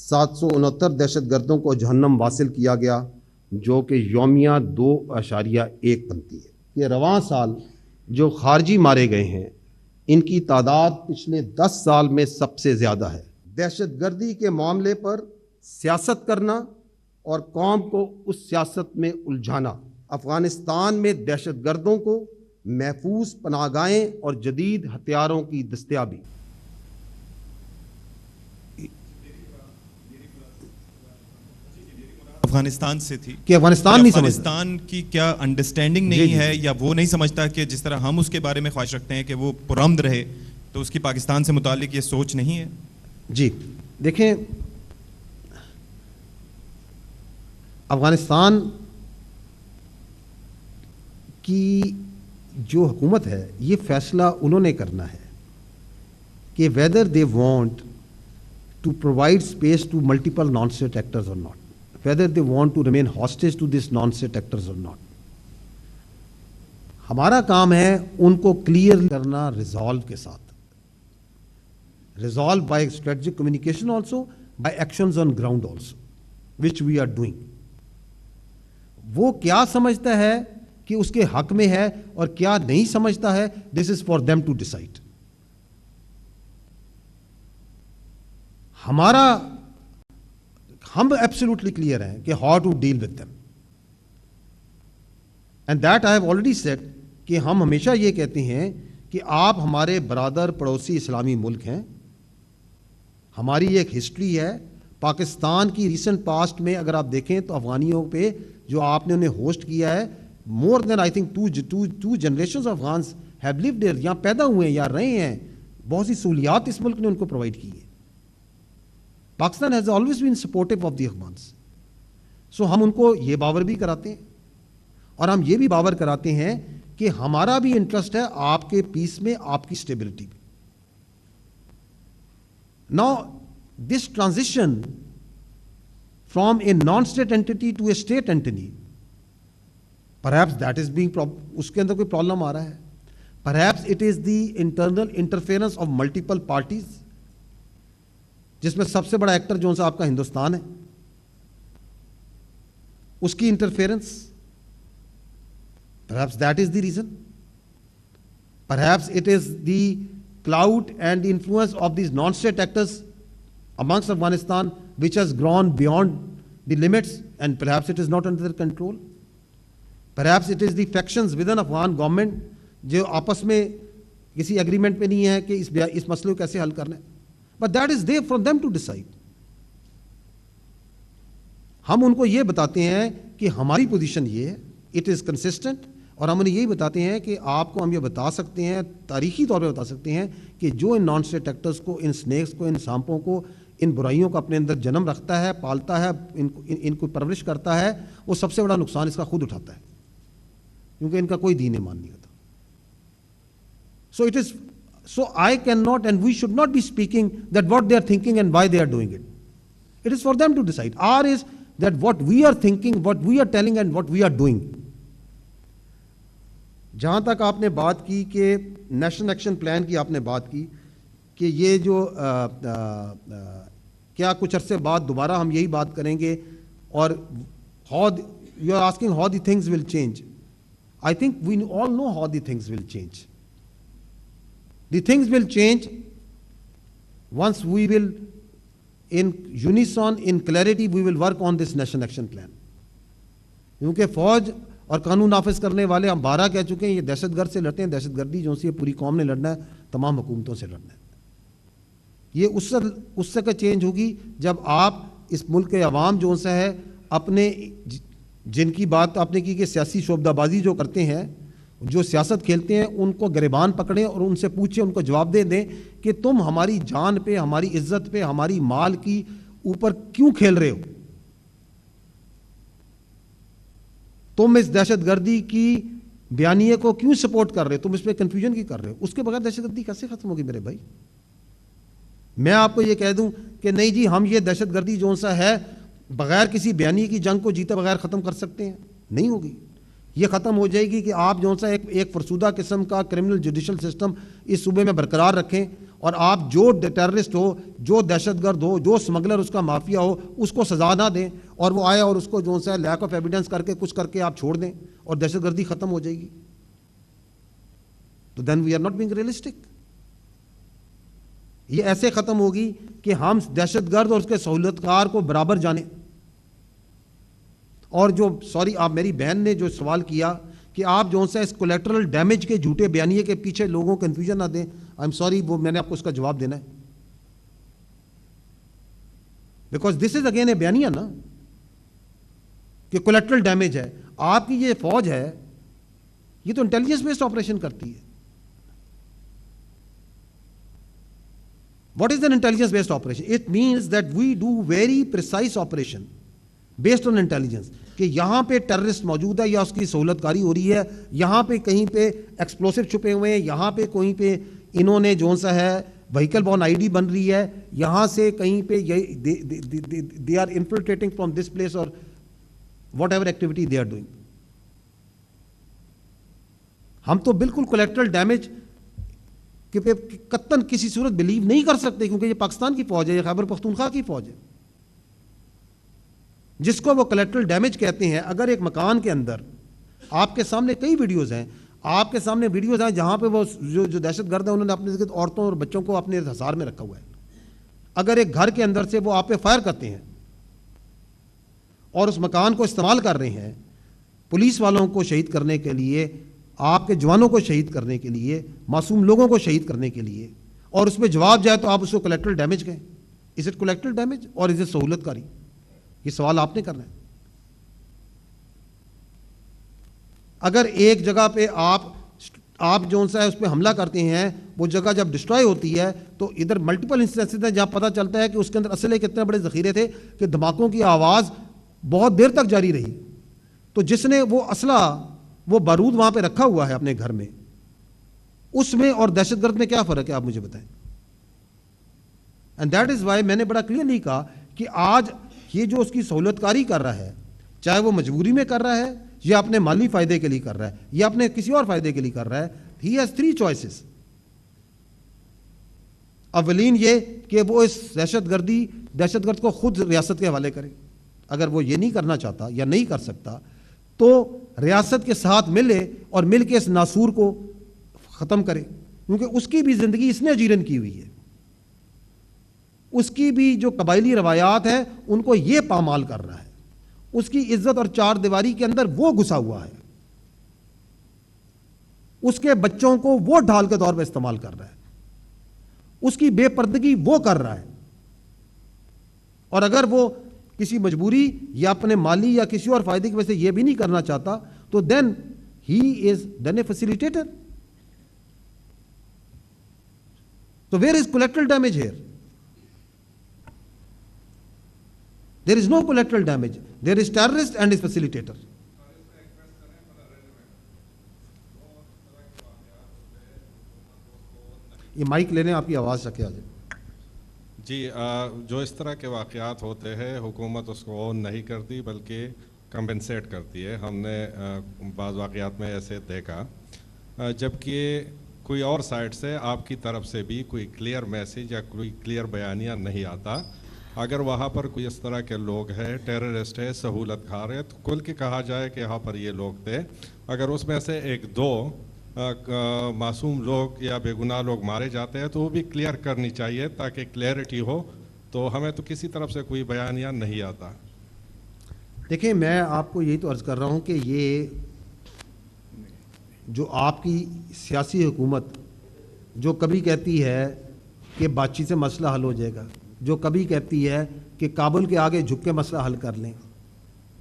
769 دہشت گردوں کو جہنم واصل کیا گیا، جو کہ یومیہ 2.1 بنتی ہے۔ یہ رواں سال جو خارجی مارے گئے ہیں ان کی تعداد پچھلے 10 سال میں سب سے زیادہ ہے۔ دہشت گردی کے معاملے پر سیاست کرنا اور قوم کو اس سیاست میں الجھانا، افغانستان میں دہشت گردوں کو محفوظ پناہ گاہیں اور جدید ہتھیاروں کی دستیابی۔ افغانستان سے تھی کہ افغانستان نہیں سمجھتا، افغانستان کی کیا انڈرسٹینڈنگ نہیں ہے، یا وہ نہیں سمجھتا کہ جس طرح ہم اس کے بارے میں خواہش رکھتے ہیں کہ وہ پرامن رہے، تو اس کی پاکستان سے متعلق یہ سوچ نہیں ہے؟ جی دیکھیں، افغانستان کی جو حکومت ہے یہ فیصلہ انہوں نے کرنا ہے کہ whether they want to provide space to multiple non-state actors or not, whether they want to remain hostage to these non-state actors or not. ہمارا کام ہے ان کو کلیئر کرنا ریزالو کے ساتھ، resolve by strategic communication also, by actions on ground also which we are doing. وہ کیا سمجھتا ہے کہ اس کے حق میں ہے اور کیا نہیں سمجھتا ہے، this is for them to decide. ہم ایبسولوٹلی کلیئر ہیں کہ how to deal with them, and that I have already said کہ ہم ہمیشہ یہ کہتے ہیں کہ آپ ہمارے برادر پڑوسی اسلامی ملک ہیں، ہماری ایک ہسٹری ہے۔ پاکستان کی ریسنٹ پاسٹ میں اگر آپ دیکھیں تو افغانیوں پہ جو آپ نے انہیں ہوسٹ کیا ہے، more than I think two generations of Afghans have lived there, یہاں پیدا ہوئے ہیں یا رہے ہیں، بہت سی سہولیات اس ملک نے ان کو پرووائڈ کی ہے۔ Pakistan has always been supportive of the Afghans. So ہم ان کو یہ باور بھی کراتے ہیں اور ہم یہ بھی باور کراتے ہیں کہ ہمارا بھی انٹرسٹ ہے آپ کے پیس میں، آپ کی اسٹیبلٹی میں۔ Now this transition from a non-state entity to a state entity, perhaps that is being اس کے اندر کوئی پرابلم آ رہا ہے، perhaps it is the internal interference of multiple parties، جس میں سب سے بڑا ایکٹر جو سا آپ کا ہندوستان ہے، اس کی interference, perhaps that is the reason، perhaps it is the clout and the influence of these non-state actors amongst Afghanistan which has grown beyond the limits, and perhaps it is not under their control, perhaps it is the factions within Afghan government جو آپس میں کسی agreement پہ نہیں ہے کہ اس مسئلے کو کیسے حل کرنا ہے، but that is there for them to decide۔ ہم ان کو یہ بتاتے ہیں کہ ہماری پوزیشن یہ ہے، it is consistent، اور ہم انہیں یہی بتاتے ہیں کہ آپ کو ہم یہ بتا سکتے ہیں، تاریخی طور پہ بتا سکتے ہیں کہ جو ان نان اسٹیٹ ایکٹرز کو، ان سنیکس کو، ان سانپوں کو، ان برائیوں کو اپنے اندر جنم رکھتا ہے، پالتا ہے، ان کو پرورش کرتا ہے، وہ سب سے بڑا نقصان اس کا خود اٹھاتا ہے، کیونکہ ان کا کوئی دین ایمان نہیں ہوتا۔ So I cannot and we should not be speaking that what they are thinking and why they are doing it. It is for them to decide. Ours is that what we are thinking, what we are telling and what we are doing. جہاں تک آپ نے بات کی کہ national action plan کی آپ نے بات کی کہ یہ جو کیا کچھ عرصے بعد دوبارہ ہم یہی بات کریں گے، اور how you are asking how the things will change. I think we all know how the things will change. The things will change once we will in unison, in clarity, we will work on this national action plan. کیونکہ فوج اور قانون نافذ کرنے والے ہم 12 کہہ چکے ہیں، یہ دہشت گرد سے لڑتے ہیں، دہشت گردی جو سی ہے پوری قوم نے لڑنا ہے، تمام حکومتوں سے لڑنا ہے۔ یہ اس سے کا چینج ہوگی جب آپ اس ملک کے عوام جو سا ہے اپنے، جن کی بات آپ نے کی کہ سیاسی شعبدہ بازی جو کرتے ہیں، جو سیاست کھیلتے ہیں، ان کو گریبان پکڑیں اور ان سے پوچھیں، ان کو جواب دیں کہ تم ہماری جان پہ، ہماری عزت پہ، ہماری مال کی اوپر کیوں کھیل رہے ہو؟ تم اس دہشت گردی کی بیانیے کو کیوں سپورٹ کر رہے ہو؟ تم اس پہ کنفیوژن کی کر رہے ہو؟ اس کے بغیر دہشت گردی کیسے ختم ہوگی میرے بھائی؟ میں آپ کو یہ کہہ دوں کہ نہیں جی ہم یہ دہشت گردی جو سا ہے بغیر کسی بیانیے کی جنگ کو جیتے بغیر ختم کر سکتے ہیں؟ نہیں ہوگی۔ یہ ختم ہو جائے گی کہ آپ جو سا ایک فرسودہ قسم کا کرمنل جوڈیشل سسٹم اس صوبے میں برقرار رکھیں, اور آپ جو ٹیررسٹ ہو, جو دہشت گرد ہو, جو اسمگلر اس کا مافیا ہو, اس کو سزا نہ دیں, اور وہ آئے اور اس کو جو سا لیک آف ایویڈنس کر کے کچھ کر کے آپ چھوڑ دیں اور دہشت گردی ختم ہو جائے گی. تو then we are not being realistic. یہ ایسے ختم ہوگی کہ ہم دہشت گرد اور اس کے سہولت کار کو برابر جانیں. اور جو سوری آپ میری بہن نے جو سوال کیا کہ آپ جو سا اس کولیٹرل ڈیمیج کے جھوٹے بیانیے کے پیچھے لوگوں کو کنفیوژن نہ دیں, آئی ایم سوری, وہ میں نے آپ کو اس کا جواب دینا ہے. Because this is again a بیانیہ نا کہ کولیٹرل ڈیمیج ہے. آپ کی یہ فوج ہے یہ تو انٹیلیجنس بیسڈ آپریشن کرتی ہے. What is an intelligence based operation? It means that we do very precise operation based on intelligence. کہ یہاں پہ ٹیررسٹ موجود ہے یا اس کی سہولت کاری ہو رہی ہے, یہاں پہ کہیں پہ ایکسپلوسو چھپے ہوئے ہیں, یہاں پہ کہیں پہ انہوں نے جو سا ہے وہیکل بورن آئی ڈی بن رہی ہے, یہاں سے کہیں پہ they are infiltrating from this place or whatever activity they are doing. ہم تو بالکل کولیٹرل ڈیمیج کہ قطعاً کسی صورت بلیو نہیں کر سکتے, کیونکہ یہ پاکستان کی فوج ہے, یہ خیبر پختونخوا کی فوج ہے, جس کو وہ کولیٹرل ڈیمیج کہتے ہیں. اگر ایک مکان کے اندر آپ کے سامنے کئی ویڈیوز ہیں, آپ کے سامنے ویڈیوز ہیں جہاں پہ وہ جو دہشت گرد ہیں انہوں نے اپنے عورتوں اور بچوں کو اپنے حصار میں رکھا ہوا ہے. اگر ایک گھر کے اندر سے وہ آپ پہ فائر کرتے ہیں اور اس مکان کو استعمال کر رہے ہیں پولیس والوں کو شہید کرنے کے لیے, آپ کے جوانوں کو شہید کرنے کے لیے, معصوم لوگوں کو شہید کرنے کے لیے, اور اس پہ جواب جائے تو آپ اس کو کولیٹرل ڈیمیج کہیں. از اٹ کولیٹرل ڈیمیج اور از اٹ سہولت کاری؟ یہ سوال آپ نے کرنا ہے. اگر ایک جگہ پہ آپ جو سا ہے اس پہ حملہ کرتے ہیں, وہ جگہ جب ڈسٹرائے ہوتی ہے تو ادھر ملٹیپل انسٹنسز ہیں جہاں پتہ چلتا ہے کہ اس کے اندر اسلحے کتنے بڑے ذخیرے تھے کہ دھماکوں کی آواز بہت دیر تک جاری رہی. تو جس نے وہ اسلحہ وہ بارود وہاں پہ رکھا ہوا ہے اپنے گھر میں, اس میں اور دہشت گرد میں کیا فرق ہے آپ مجھے بتائیں. اینڈ دیٹ از وائی میں نے بڑا کلیئرلی کہا کہ آج یہ جو اس کی سہولت کاری کر رہا ہے, چاہے وہ مجبوری میں کر رہا ہے یا اپنے مالی فائدے کے لیے کر رہا ہے یا اپنے کسی اور فائدے کے لیے کر رہا ہے, ہی ہیز 3 choices. اولین یہ کہ وہ اس دہشت گرد کو خود ریاست کے حوالے کرے. اگر وہ یہ نہیں کرنا چاہتا یا نہیں کر سکتا تو ریاست کے ساتھ ملے اور مل کے اس ناسور کو ختم کرے, کیونکہ اس کی بھی زندگی اس نے اجیرن کی ہوئی ہے. اس کی بھی جو قبائلی روایات ہیں ان کو یہ پامال کر رہا ہے. اس کی عزت اور چار دیواری کے اندر وہ گھسا ہوا ہے. اس کے بچوں کو وہ ڈھال کے طور پہ استعمال کر رہا ہے. اس کی بے پردگی وہ کر رہا ہے. اور اگر وہ کسی مجبوری یا اپنے مالی یا کسی اور فائدے کی وجہ سے یہ بھی نہیں کرنا چاہتا تو then he is then a facilitator. تو where is collateral damage here? There is no collateral damage. There is terrorist and is facilitator. یہ مائک لینے آپ کی آواز رکھے آ جائے. جی جو اس طرح کے واقعات ہوتے ہیں حکومت اس کو اون نہیں کرتی بلکہ کمپنسیٹ کرتی ہے. ہم نے بعض واقعات میں ایسے دیکھا جبکہ کوئی اور سائڈ سے آپ کی طرف سے بھی کوئی کلیئر میسیج یا کوئی کلیئر بیانیہ نہیں آتا. اگر وہاں پر کوئی اس طرح کے لوگ ہیں, ٹیررسٹ ہے, سہولت کھار ہے, تو کل کے کہا جائے کہ یہاں پر یہ لوگ تھے. اگر اس میں سے 1-2 معصوم لوگ یا بے گناہ لوگ مارے جاتے ہیں تو وہ بھی کلیئر کرنی چاہیے تاکہ کلیئرٹی ہو. تو ہمیں تو کسی طرف سے کوئی بیانیہ نہیں آتا. دیکھیں میں آپ کو یہی تو عرض کر رہا ہوں کہ یہ جو آپ کی سیاسی حکومت جو کبھی کہتی ہے کہ بات چیت سے مسئلہ حل ہو جائے گا, جو کبھی کہتی ہے کہ کابل کے آگے جھک کے مسئلہ حل کر لیں,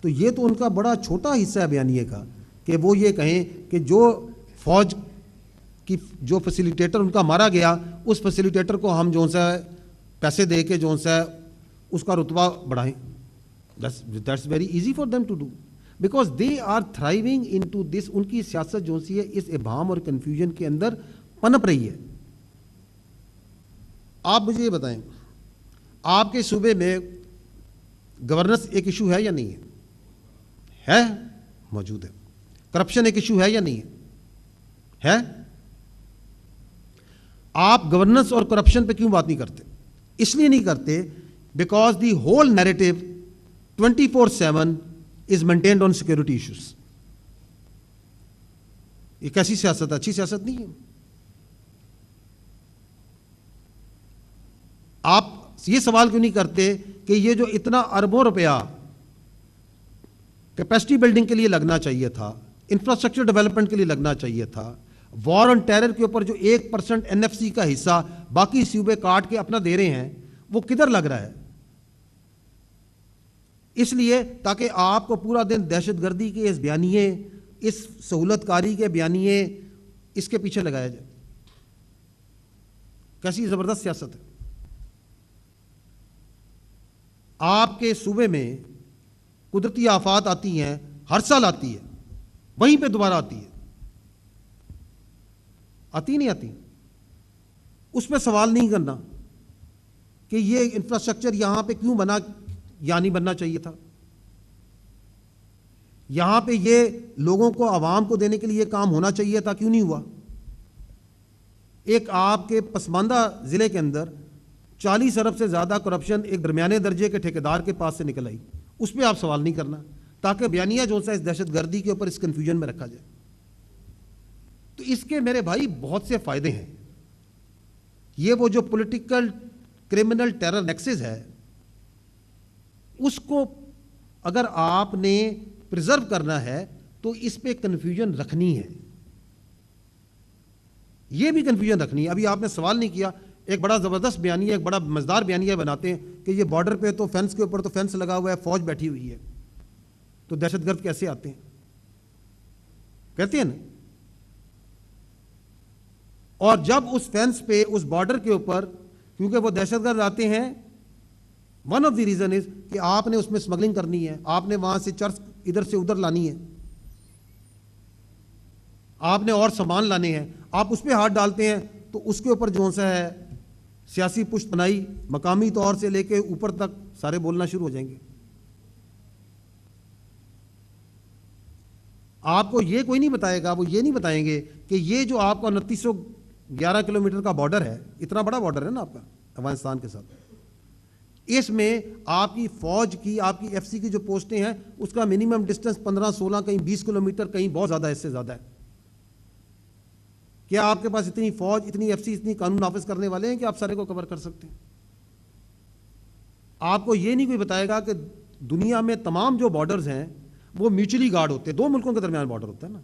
تو یہ تو ان کا بڑا چھوٹا حصہ ہے بیانیے کا کہ وہ یہ کہیں کہ جو فوج کی جو فیسیلیٹیٹر ان کا مارا گیا اس فیسیلیٹیٹر کو ہم جو سا پیسے دے کے جو سا اس کا رتبہ بڑھائیں. That's very easy for them to do because they are thriving in to this. ان کی سیاست جو سی ہے اس ابہام اور کنفیوژن کے اندر پنپ رہی ہے. آپ مجھے یہ بتائیں آپ کے صوبے میں گورننس ایک ایشو ہے یا نہیں ہے؟ موجود ہے. کرپشن ایک ایشو ہے یا نہیں ہے؟ آپ گورننس اور کرپشن پہ کیوں بات نہیں کرتے؟ اس لیے نہیں کرتے because the whole narrative 24/7 is maintained on security issues. یہ کیسی سیاست ہے؟ اچھی سیاست نہیں ہے. آپ یہ سوال کیوں نہیں کرتے کہ یہ جو اتنا اربوں روپیہ کیپیسٹی بلڈنگ کے لیے لگنا چاہیے تھا, انفراسٹرکچر ڈیولپمنٹ کے لیے لگنا چاہیے تھا, وار آن ٹیرر کے اوپر جو 1% NFC کا حصہ باقی صوبے کاٹ کے اپنا دے رہے ہیں, وہ کدھر لگ رہا ہے؟ اس لیے تاکہ آپ کو پورا دن دہشت گردی کے اس بیانیے, اس سہولت کاری کے بیانیے, اس کے پیچھے لگایا جائے. کیسی زبردست سیاست ہے. آپ کے صوبے میں قدرتی آفات آتی ہیں, ہر سال آتی ہے, وہیں پہ دوبارہ آتی ہے, آتی نہیں آتی. اس پہ سوال نہیں کرنا کہ یہ انفراسٹرکچر یہاں پہ کیوں بنا یا نہیں بننا چاہیے تھا, یہاں پہ یہ لوگوں کو, عوام کو دینے کے لیے کام ہونا چاہیے تھا, کیوں نہیں ہوا. ایک آپ کے پسماندہ ضلع کے اندر 40 ارب سے زیادہ کرپشن ایک درمیانے درجے کے ٹھیکیدار کے پاس سے نکل آئی. اس پہ آپ سوال نہیں کرنا تاکہ بیانیہ جو سا اس دہشت گردی کے اوپر اس کنفیوژن میں رکھا جائے. تو اس کے میرے بھائی بہت سے فائدے ہیں. یہ وہ جو پولیٹیکل کرمنل ٹیرر نیکسس ہے, اس کو اگر آپ نے پریزرو کرنا ہے تو اس پہ کنفیوژن رکھنی ہے. یہ بھی کنفیوژن رکھنی ہے. ابھی آپ نے سوال نہیں کیا, ایک بڑا زبردست بیانیہ, ایک بڑا مزدار بیانیہ بناتے ہیں کہ یہ بارڈر پہ تو فینس کے اوپر تو فینس لگا ہوا ہے, فوج بیٹھی ہوئی ہے, تو دہشت گرد کیسے آتے ہیں؟ کہتے ہیں نا. اور جب اس فینس پہ, اس بارڈر کے اوپر, کیونکہ وہ دہشت گرد آتے ہیں, one of the reason is کہ آپ نے اس میں اسمگلنگ کرنی ہے, آپ نے وہاں سے چرس ادھر سے ادھر لانی ہے, آپ نے اور سامان لانے ہیں, آپ اس پہ ہاتھ ڈالتے ہیں تو اس کے اوپر جو سا ہے سیاسی پشت بنائی, مقامی طور سے لے کے اوپر تک سارے بولنا شروع ہو جائیں گے. آپ کو یہ کوئی نہیں بتائے گا, وہ یہ نہیں بتائیں گے کہ یہ جو آپ کا 2911 کلومیٹر کا بارڈر ہے, اتنا بڑا بارڈر ہے نا آپ کا افغانستان کے ساتھ, اس میں آپ کی فوج کی, آپ کی FC کی جو پوسٹیں ہیں, اس کا منیمم ڈسٹنس 15-16, کہیں 20 کلومیٹر, کہیں بہت زیادہ, اس سے زیادہ ہے. کیا آپ کے پاس اتنی فوج, اتنی FC, اتنی قانون نافذ کرنے والے ہیں کہ آپ سارے کو کور کر سکتے ہیں؟ آپ کو یہ نہیں کوئی بتائے گا کہ دنیا میں تمام جو بارڈرز ہیں وہ میوچلی گارڈ ہوتے ہیں. 2 ملکوں کے درمیان بارڈر ہوتا ہے نا,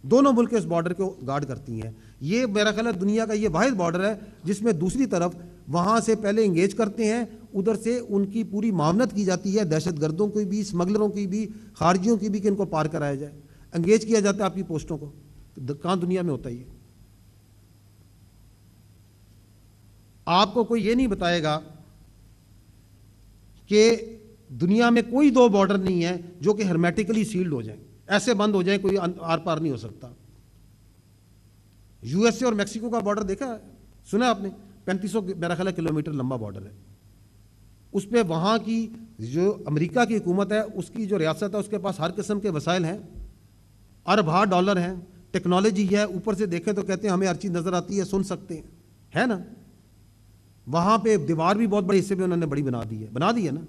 دونوں ملک اس بارڈر کو گارڈ کرتی ہیں. یہ میرا خیال ہے دنیا کا یہ واحد بارڈر ہے جس میں دوسری طرف وہاں سے پہلے انگیج کرتے ہیں, ادھر سے ان کی پوری معاونت کی جاتی ہے, دہشت گردوں کی بھی, اسمگلروں کی بھی, خارجیوں کی بھی, کہ ان کو پار کرایا جائے, انگیج کیا جاتا ہے آپ کی پوسٹوں کو. کہاں دنیا میں ہوتا ہے یہ؟ آپ کو کوئی یہ نہیں بتائے گا کہ دنیا میں کوئی 2 بارڈر نہیں ہے جو کہ ہرمیٹیکلی سیلڈ ہو جائیں, ایسے بند ہو جائیں کوئی آر پار نہیں ہو سکتا. USA اور میکسیکو کا بارڈر دیکھا ہے, سنا آپ نے؟ 3500 میرا خیال ہے کلومیٹر لمبا بارڈر ہے. اس پہ وہاں کی جو امریکہ کی حکومت ہے, اس کی جو ریاست ہے, اس کے پاس ہر قسم کے وسائل ہیں, اربوں ڈالر ہیں, ٹیکنالوجی ہے, اوپر سے دیکھیں تو کہتے ہیں ہمیں ہر چیز نظر آتی ہے, سن سکتے ہیں, ہے نا. وہاں پہ دیوار بھی بہت بڑی حصے پہ انہوں نے بڑی بنا دی ہے نا.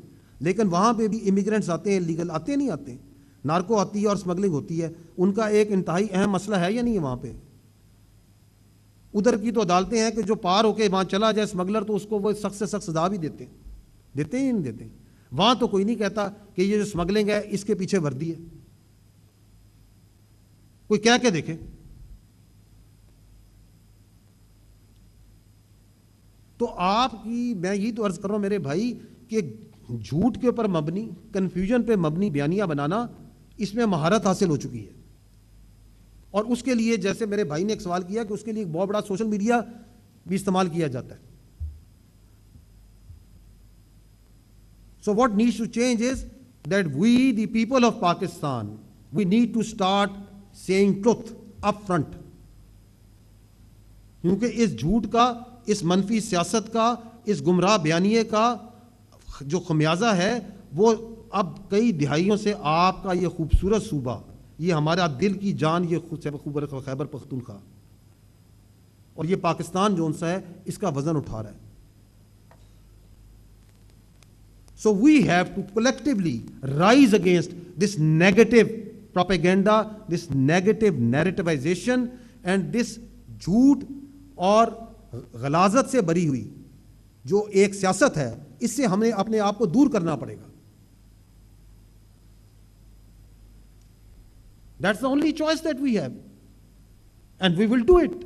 لیکن وہاں پہ بھی امیگرینٹس آتے ہیں, لیگل آتے نہیں آتے, نارکو آتی ہے اور اسمگلنگ ہوتی ہے. ان کا ایک انتہائی اہم مسئلہ ہے یا نہیں ہے وہاں پہ؟ ادھر کی تو عدالتیں ہیں کہ جو پار ہو کے وہاں چلا جائے اسمگلر تو اس کو وہ سخت سے سخت سزا بھی دیتے ہیں یا نہیں دیتے؟ وہاں تو کوئی نہیں کہتا کہ یہ جو اسمگلنگ ہے اس کے پیچھے وردی ہے. کوئی کہہ کے دیکھے. تو آپ کی, میں یہی تو عرض کر رہا ہوں میرے بھائی, کہ جھوٹ کے اوپر مبنی, کنفیوژن پہ مبنی بیانیہ بنانا, اس میں مہارت حاصل ہو چکی ہے. اور اس کے لیے جیسے میرے بھائی نے ایک سوال کیا کہ اس کے لیے ایک بہت بڑا سوشل میڈیا بھی استعمال کیا جاتا ہے. So what needs to change is that we, the people of Pakistan, we need to start saying truth up front. کیونکہ اس جھوٹ کا, اس منفی سیاست کا, اس گمراہ بیانیے کا جو خمیازہ ہے وہ اب کئی دہائیوں سے آپ کا یہ خوبصورت صوبہ, یہ ہمارا دل کی جان, یہ خیبر پختونخوا, اور یہ پاکستان جو سا ہے اس کا وزن اٹھا رہا ہے. So we have to collectively rise against this negative propaganda, this negative narrativization and this جھوٹ اور غلاظت سے بری ہوئی جو ایک سیاست ہے, اس سے ہمیں اپنے آپ کو دور کرنا پڑے گا. That's the only choice that we have. And we will do it.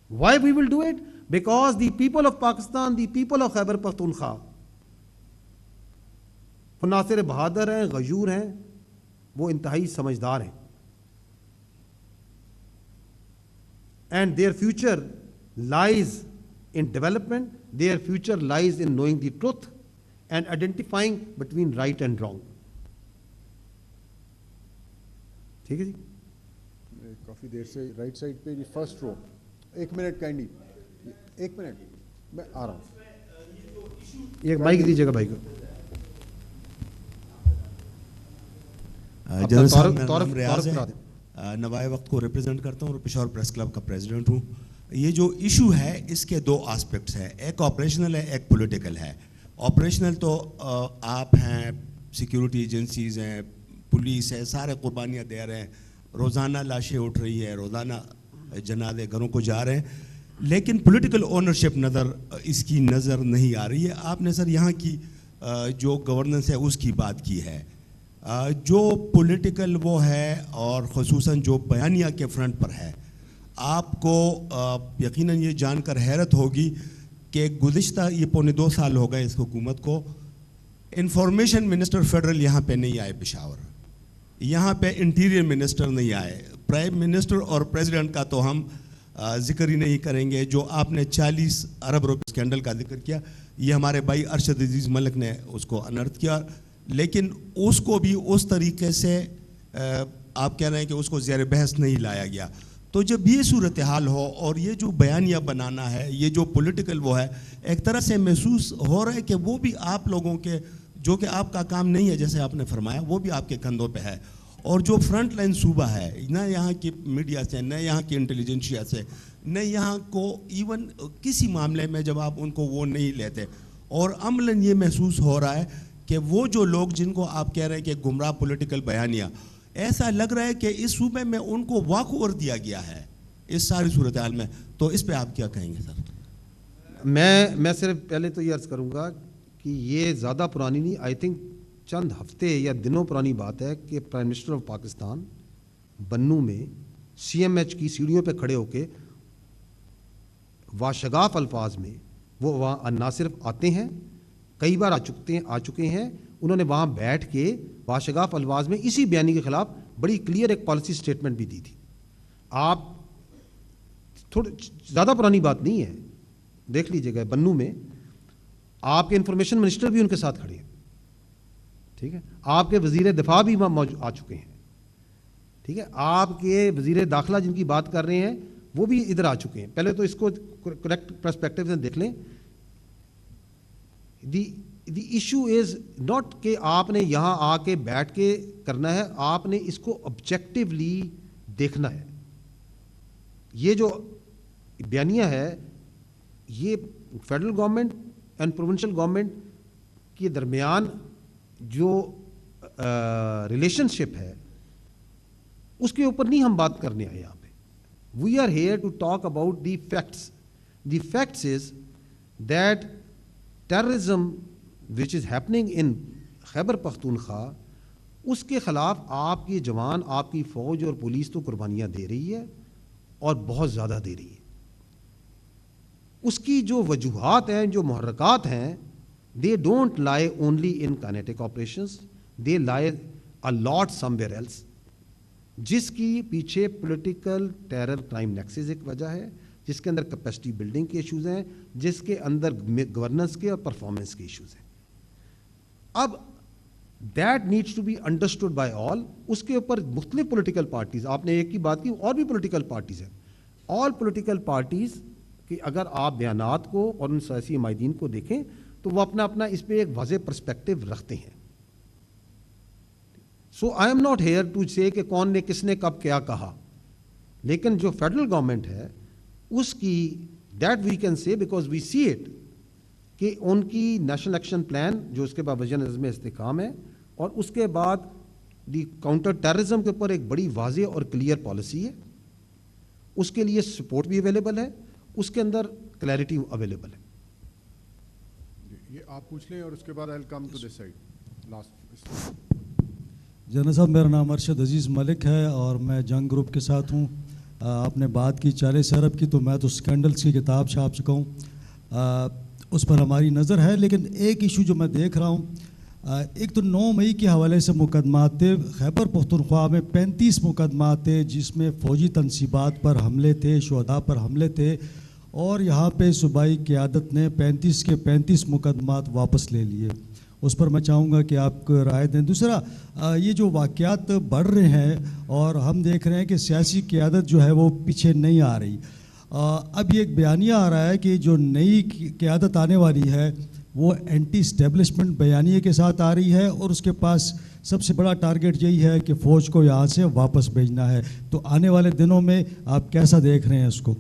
Why we will do it? Because the people of Pakistan, the people of Khyber Pakhtunkhwa, وہ نہ صرف بہادر ہیں, غیور ہیں, وہ انتہائی سمجھدار ہیں. And their future lies in development, their future lies in knowing the truth and identifying between right and wrong. ٹھیک ہے جی, کافی دیر سے رائٹ سائڈ پہ جی first row. 1 minute kindly, 1 minute میں آ رہا ہوں. یہ مائک دیجیے گا بھائی کو. جنرل صاحب میرا نام ریاض ہے, نوائے وقت کو ریپرزینٹ کرتا ہوں اور پشاور پریس کلب کا پریزیڈنٹ ہوں. یہ جو ایشو ہے اس کے 2 آسپیکٹس ہیں, ایک آپریشنل ہے, ایک پولیٹیکل ہے. آپریشنل تو آپ ہیں, سیکیورٹی ایجنسیز ہیں, پولیس ہے, سارے قربانیاں دے رہے ہیں, روزانہ لاشیں اٹھ رہی ہے, روزانہ جنازے گھروں کو جا رہے ہیں, لیکن پولیٹیکل اونرشپ اس کی نظر نہیں آ رہی ہے. آپ نے سر یہاں کی جو گورننس ہے اس کی بات کی ہے, جو پولیٹیکل وہ ہے اور خصوصاً جو بیانیہ کے فرنٹ پر ہے. آپ کو یقیناً یہ جان کر حیرت ہوگی کہ گزشتہ یہ 2.25 سال ہو گئے اس حکومت کو, انفارمیشن منسٹر فیڈرل یہاں پہ نہیں آئے پشاور, یہاں پہ انٹیریئر منسٹر نہیں آئے, پرائم منسٹر اور پریزیڈنٹ کا تو ہم ذکر ہی نہیں کریں گے. جو آپ نے 40 ارب روپے اسکینڈل کا ذکر کیا, یہ ہمارے بھائی ارشد عزیز ملک نے اس کو انرتھ کیا, لیکن اس کو بھی اس طریقے سے آپ کہہ رہے ہیں کہ اس کو زیر بحث نہیں لایا گیا. تو جب یہ صورتحال ہو اور یہ جو بیانیہ بنانا ہے, یہ جو پولیٹیکل وہ ہے, ایک طرح سے محسوس ہو رہا ہے کہ وہ بھی آپ لوگوں کے, جو کہ آپ کا کام نہیں ہے جیسے آپ نے فرمایا, وہ بھی آپ کے کندھوں پہ ہے. اور جو فرنٹ لائن صوبہ ہے, نہ یہاں کی میڈیا سے, نہ یہاں کی انٹیلیجنشیا سے, نہ یہاں کو ایون کسی معاملے میں جب آپ ان کو وہ نہیں لیتے, اور عملاً یہ محسوس ہو رہا ہے کہ وہ جو لوگ جن کو آپ کہہ رہے ہیں کہ گمراہ پولیٹیکل بیانیہ, ایسا لگ رہا ہے کہ اس صوبے میں ان کو واک اوور دیا گیا ہے اس ساری صورتحال میں. تو اس پہ آپ کیا کہیں گے سر؟ میں صرف پہلے تو یہ عرض کروں گا کہ یہ زیادہ پرانی نہیں, آئی تھنک چند ہفتے یا دنوں پرانی بات ہے کہ پرائم منسٹر آف پاکستان بنو میں CMH کی سیڑھیوں پہ کھڑے ہو کے واشگاف الفاظ میں وہ وہاں نہ صرف آتے ہیں, کئی بار آ چکے ہیں, انہوں نے وہاں بیٹھ کے واشگاف الفاظ میں اسی بیانی کے خلاف بڑی کلیئر ایک پالیسی سٹیٹمنٹ بھی دی تھی. آپ تھوڑی زیادہ پرانی بات نہیں ہے, دیکھ لیجیے گا بنو میں آپ کے انفارمیشن منسٹر بھی ان کے ساتھ کھڑے ہیں, ٹھیک ہے, آپ کے وزیر دفاع بھی وہاں آ چکے ہیں, ٹھیک ہے, آپ کے وزیر داخلہ جن کی بات کر رہے ہیں وہ بھی ادھر آ چکے ہیں. پہلے تو اس کو کریکٹ پرسپیکٹو سے دیکھ لیں. دی ایشو از ناٹ کہ آپ نے یہاں آ کے بیٹھ کے کرنا ہے, آپ نے اس کو آبجیکٹیولی دیکھنا ہے. یہ جو بیانیہ ہے یہ federal government and provincial government کے درمیان جو ریلیشن شپ ہے اس کے اوپر نہیں ہم بات کرنے آئے یہاں پہ. We are here to talk about the facts. The facts is that terrorism which is happening in Khyber Pakhtunkhwa, اس کے خلاف آپ کی جوان, آپ کی فوج اور پولیس تو قربانیاں دے رہی ہے اور بہت زیادہ دے رہی ہے. اس کی جو وجوہات ہیں, جو محرکات ہیں, they don't lie only in kinetic operations, they lie a lot somewhere else, جس کی پیچھے پولیٹیکل ٹیرر کرائم نیکسز ایک وجہ ہے, جس کے اندر کیپیسٹی بلڈنگ کے ایشوز ہیں, جس کے اندر گورننس کے اور پرفارمنس کے ایشوز ہیں. اب that needs to be understood by all. اس کے اوپر مختلف پولیٹیکل پارٹیز, آپ نے ایک کی بات کی, اور بھی پولیٹیکل پارٹیز ہیں. آل پولیٹیکل پارٹیز کہ اگر آپ بیانات کو اور ان سیاسی حمایتین کو دیکھیں تو وہ اپنا اس پہ ایک واضح پرسپیکٹو رکھتے ہیں. So I am not here to say کہ کون نے کس نے کب کیا کہا, لیکن جو فیڈرل گورنمنٹ ہے اس کی that we can say because we see it کہ ان کی نیشنل ایکشن پلان جو اس کے بعد وژن عزم استحکام ہے اور اس کے بعد دی کاؤنٹر ٹیررزم کے اوپر ایک بڑی واضح اور کلیئر پالیسی ہے, اس کے لیے سپورٹ بھی اویلیبل ہے, اس کے اندر کلیئرٹی اویلیبل ہے. یہ آپ پوچھ لیں اور اس کے بعد I will come to this side last. General صاحب میرا نام ارشد عزیز ملک ہے اور میں جنگ گروپ کے ساتھ ہوں. آپ نے بات کی 40 ارب کی, تو میں تو اسکینڈلس کی کتاب چھاپ چکا ہوں, اس پر ہماری نظر ہے. لیکن ایک ایشو جو میں دیکھ رہا ہوں, ایک تو 9 مئی کے حوالے سے مقدمات تھے. خیبر پختونخوا میں 35 مقدمات تھے جس میں فوجی تنصیبات پر حملے تھے, شہداء پر حملے تھے, اور یہاں پہ صوبائی قیادت نے 35 کے 35 مقدمات واپس لے لیے. اس پر میں چاہوں گا کہ آپ کو رائے دیں. دوسرا, یہ جو واقعات بڑھ رہے ہیں اور ہم دیکھ رہے ہیں کہ سیاسی قیادت جو ہے وہ پیچھے نہیں آ رہی. اب یہ ایک بیانیہ آ رہا ہے کہ جو نئی قیادت آنے والی ہے وہ اینٹی اسٹیبلشمنٹ بیانیے کے ساتھ آ رہی ہے اور اس کے پاس سب سے بڑا ٹارگٹ یہی ہے کہ فوج کو یہاں سے واپس بھیجنا ہے. تو آنے والے دنوں میں آپ کیسا دیکھ رہے ہیں اس کو؟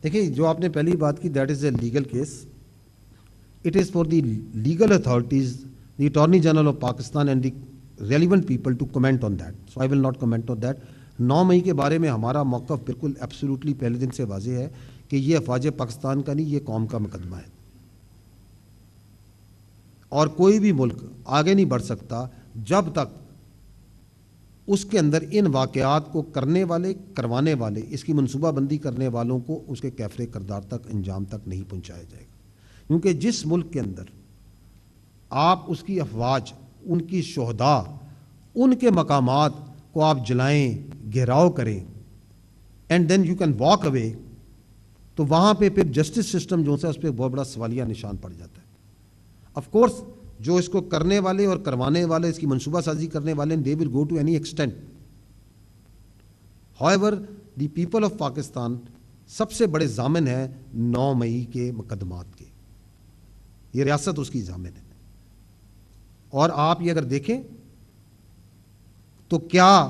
دیکھیں, جو آپ نے پہلی بات کی that is a legal case. It is for the legal authorities, the Attorney General of Pakistan and the relevant people to comment on that. So I will not comment on that. 9 مئی کے بارے میں ہمارا موقف بالکل absolutely پہلے دن سے واضح ہے کہ یہ افواج پاکستان کا نہیں, یہ قوم کا مقدمہ ہے, اور کوئی بھی ملک آگے نہیں بڑھ سکتا جب تک اس کے اندر ان واقعات کو کرنے والے, کروانے والے, اس کی منصوبہ بندی کرنے والوں کو اس کے کیفر کردار تک, انجام تک نہیں پہنچایا جائے گا. کیونکہ جس ملک کے اندر آپ اس کی افواج, ان کی شہداء, ان کے مقامات کو آپ جلائیں, گھیراؤ کریں, and then you can walk away, تو وہاں پہ پھر جسٹس سسٹم جو ہے اس پہ بہت بڑا سوالیہ نشان پڑ جاتا ہے. آف کورس جو اس کو کرنے والے اور کروانے والے, اس کی منصوبہ سازی کرنے والے, they will go to any extent. However the people of Pakistan سب سے بڑے ضامن ہیں 9 مئی کے مقدمات کے, یہ ریاست اس کی ضامن ہے. اور آپ یہ اگر دیکھیں تو کیا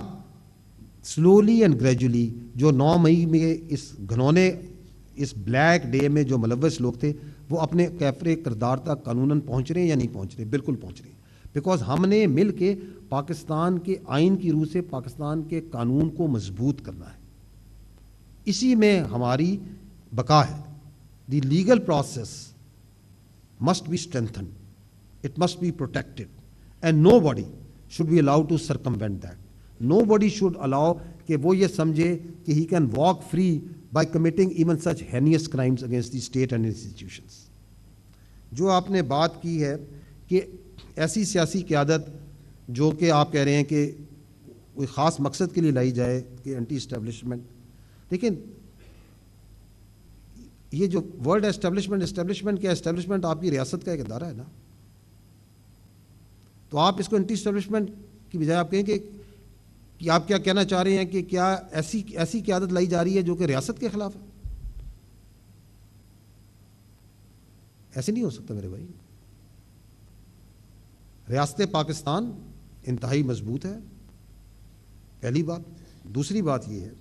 سلولی اینڈ گریجولی جو 9 مئی میں اس گھنونے, اس بلیک ڈے میں جو ملوث لوگ تھے وہ اپنے کیفر کردار تک قانوناً پہنچ رہے ہیں یا نہیں پہنچ رہے؟ بالکل پہنچ رہے ہیں. بیکاز ہم نے مل کے پاکستان کے آئین کی روح سے پاکستان کے قانون کو مضبوط کرنا ہے, اسی میں ہماری بقا ہے. The legal process must be strengthened, it must be protected, and nobody should be allowed to circumvent that. Nobody should allow کہ وہ یہ سمجھے کہ he can walk free by committing even such heinous crimes against the state and institutions. جو آپ نے بات کی ہے کہ ایسی سیاسی قیادت جو کہ آپ کہہ رہے ہیں کہ کوئی خاص مقصد کے لیے لائی جائے کہ اینٹی اسٹیبلشمنٹ, لیکن یہ جو ورڈ اسٹیبلشمنٹ کیا, اسٹیبلشمنٹ آپ کی ریاست کا ایک ادارہ ہے نا, تو آپ اس کو اینٹی اسٹیبلشمنٹ کی بجائے آپ کہیں کہ آپ کیا کہنا چاہ رہے ہیں کہ کیا ایسی قیادت لائی جا رہی ہے جو کہ ریاست کے خلاف ہے؟ ایسے نہیں ہو سکتا میرے بھائی. ریاست پاکستان انتہائی مضبوط ہے, پہلی بات. دوسری بات یہ ہے